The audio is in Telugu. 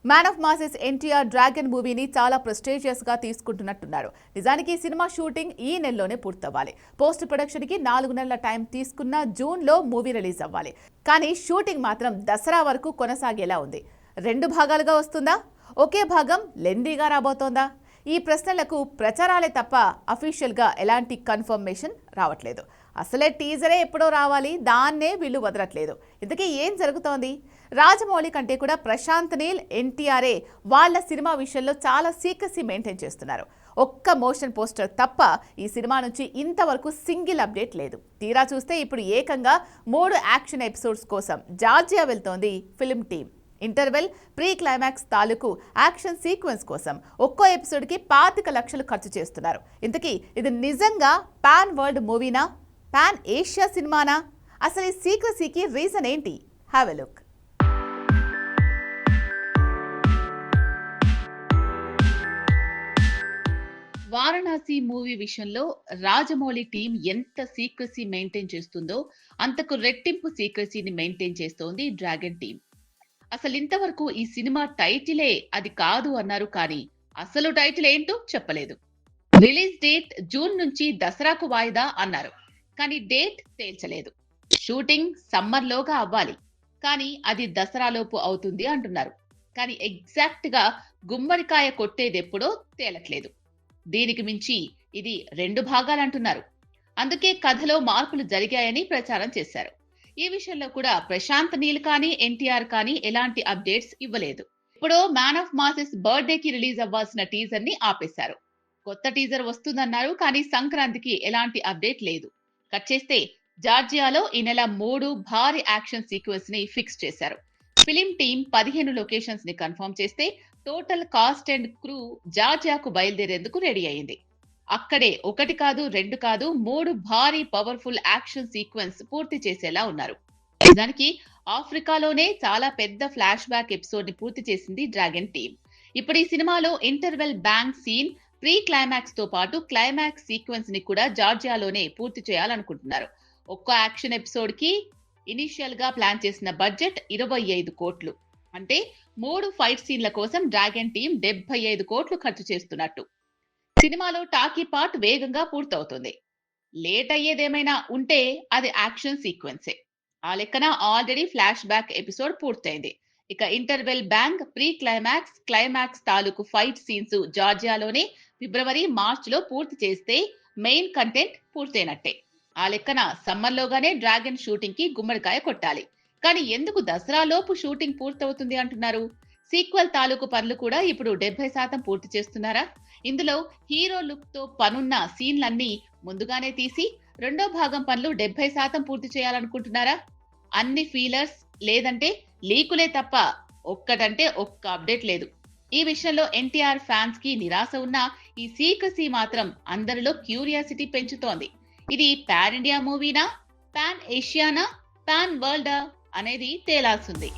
Man of masses NTR dragon మూవీని చాలా ప్రెస్టీజియస్ గా తీసుకుంటున్నట్టున్నారు. నిజానికి సినిమా షూటింగ్ ఈ నెలలోనే పూర్తవ్వాలి. పోస్ట్ ప్రొడక్షన్ కి 4 నెలల టైం తీసుకున్న జూన్ లో మూవీ రిలీజ్ అవ్వాలి. కానీ షూటింగ్ మాత్రం దసరా వరకు కొనసాగేలా ఉంది. 2 భాగాలుగా వస్తుందా? ఒకే భాగం లెందీగా రాబోతోందా? ఈ ప్రశ్నలకు ప్రచారాలే తప్ప అఫీషియల్ గా ఎలాంటి కన్ఫర్మేషన్ రావట్లేదు. అసలే టీజరే ఎప్పుడో రావాలి, దాన్నే వీళ్ళు వదలట్లేదు. ఇంతకీ ఏం జరుగుతోంది? రాజమౌళి కంటే కూడా ప్రశాంత్ నీల్, ఎన్టీఆర్ఏ వాళ్ళ సినిమా విషయంలో చాలా సీక్రెసీ మెయింటైన్ చేస్తున్నారు. ఒక్క మోషన్ పోస్టర్ తప్ప ఈ సినిమా నుంచి ఇంతవరకు సింగిల్ అప్డేట్ లేదు. తీరా చూస్తే ఇప్పుడు ఏకంగా 3 యాక్షన్ ఎపిసోడ్స్ కోసం జార్జియా వెళ్తోంది film team. Interval, pre climax తాలూకు యాక్షన్ సీక్వెన్స్ కోసం ఒక్కో ఎపిసోడ్కి 25 లక్షలు ఖర్చు చేస్తున్నారు. ఇంతకీ ఇది నిజంగా పాన్ వరల్డ్ మూవీనా, పాన్ ఏషియా సినిమానా? అసలు ఈ సీక్రెసీకి రీజన్ ఏంటి? Have a look. Varanasi movie విషయంలో రాజమౌళి టీం ఎంత సీక్రెసీ మెయింటైన్ చేస్తుందో అంతకు రెట్టింపు సీక్రెసీని మెయింటైన్ చేస్తోంది డ్రాగన్ టీం. అసలు ఇంతవరకు ఈ సినిమా టైటిలే అది కాదు అన్నారు, కానీ అసలు టైటిల్ ఏంటో చెప్పలేదు. రిలీజ్ డేట్ జూన్ నుంచి దసరాకు వాయిదా అన్నారు, కానీ డేట్ తేల్చలేదు. షూటింగ్ సమ్మర్ లోగా అవ్వాలి, కానీ అది దసరాలోపు అవుతుంది అంటున్నారు. కానీ ఎగ్జాక్ట్ గా గుమ్మడికాయ కొట్టేదెప్పుడో తేలట్లేదు. దీనికి మించి ఇది 2 భాగాలంటున్నారు. అందుకే కథలో మార్పులు జరిగాయని ప్రచారం చేశారు. ఈ విషయంలో కూడా ప్రశాంత్ నీల్ కానీ ఎన్టీఆర్ కానీ ఎలాంటి అప్డేట్స్ ఇవ్వలేదు. ఇప్పుడు మ్యాన్ ఆఫ్ మాసెస్ బర్త్డేకి రిలీజ్ అవ్వాల్సిన టీజర్ ని ఆపేశారు. కొత్త టీజర్ వస్తుందన్నారు, కానీ సంక్రాంతికి ఎలాంటి అప్డేట్ లేదు. కట్ చేస్తే జార్జియాలో ఈ నెల 3 భారీ యాక్షన్ సీక్వెన్స్ ని ఫిక్స్ చేశారు. ఫిలిం టీం 15 లొకేషన్స్ ని కన్ఫర్మ్ చేస్తే టోటల్ కాస్ట్ అండ్ క్రూ జార్జియాకు బయలుదేరేందుకు రెడీ అయింది. అక్కడే 1 కాదు 2 కాదు 3 భారీ పవర్ఫుల్ యాక్షన్ సీక్వెన్స్ పూర్తి చేసేలా ఉన్నారు. దానికి ఆఫ్రికాలోనే చాలా పెద్ద ఫ్లాష్ బ్యాక్ ఎపిసోడ్ ని పూర్తి చేసింది డ్రాగన్ టీం. ఇప్పుడు ఈ సినిమాలో interval bank scene, pre climax తో పాటు క్లైమాక్స్ సీక్వెన్స్ ని కూడా జార్జియాలోనే పూర్తి చేయాలనుకుంటున్నారు. ఒక్కో యాక్షన్ ఎపిసోడ్ కి ఇనిషియల్ గా ప్లాన్ చేసిన బడ్జెట్ 25 కోట్లు. అంటే 3 ఫైట్ సీన్ల కోసం డ్రాగన్ టీం 75 కోట్లు ఖర్చు చేస్తున్నట్టు. సినిమాలో టాకీ పార్ట్ వేగంగా పూర్తవుతుంది. లేట్ అయ్యేదేమైనా ఉంటే అది యాక్షన్ సీక్వెన్సే. ఆ లెక్కన ఆల్రెడీ ఫ్లాష్ బ్యాక్ ఎపిసోడ్ పూర్తయింది. ఇక interval bank, pre climax, climax తాలూకు ఫైట్ సీన్స్ జార్జియాలోనే ఫిబ్రవరి, మార్చ్ లో పూర్తి చేస్తే మెయిన్ కంటెంట్ పూర్తయినట్టే. ఆ లెక్కన సమ్మర్ లోగానే డ్రాగన్ షూటింగ్ కి గుమ్మడికాయ కొట్టాలి. కానీ ఎందుకు దసరా లోపు షూటింగ్ పూర్తవుతుంది అంటున్నారు? సీక్వెల్ తాలూకు పనులు కూడా ఇప్పుడు 70% పూర్తి చేస్తున్నారా? ఇందులో హీరో లుక్ తో పనున్న సీన్లన్నీ ముందుగానే తీసి 2వ భాగం పనులు 70% పూర్తి చేయాలనుకుంటున్నారా? అన్ని ఫీలర్స్ లేదంటే లీకులే తప్ప ఒక్కటంటే ఒక్క అప్డేట్ లేదు. ఈ విషయంలో ఎన్టీఆర్ ఫ్యాన్స్ కి నిరాశ ఉన్నా ఈ సీక్రెసీ మాత్రం అందరిలో క్యూరియాసిటీ పెంచుతోంది. ఇది పాన్ ఇండియా మూవీనా, పాన్ ఏషియానా, పాన్ వరల్డా అనేది తేలాల్సింది.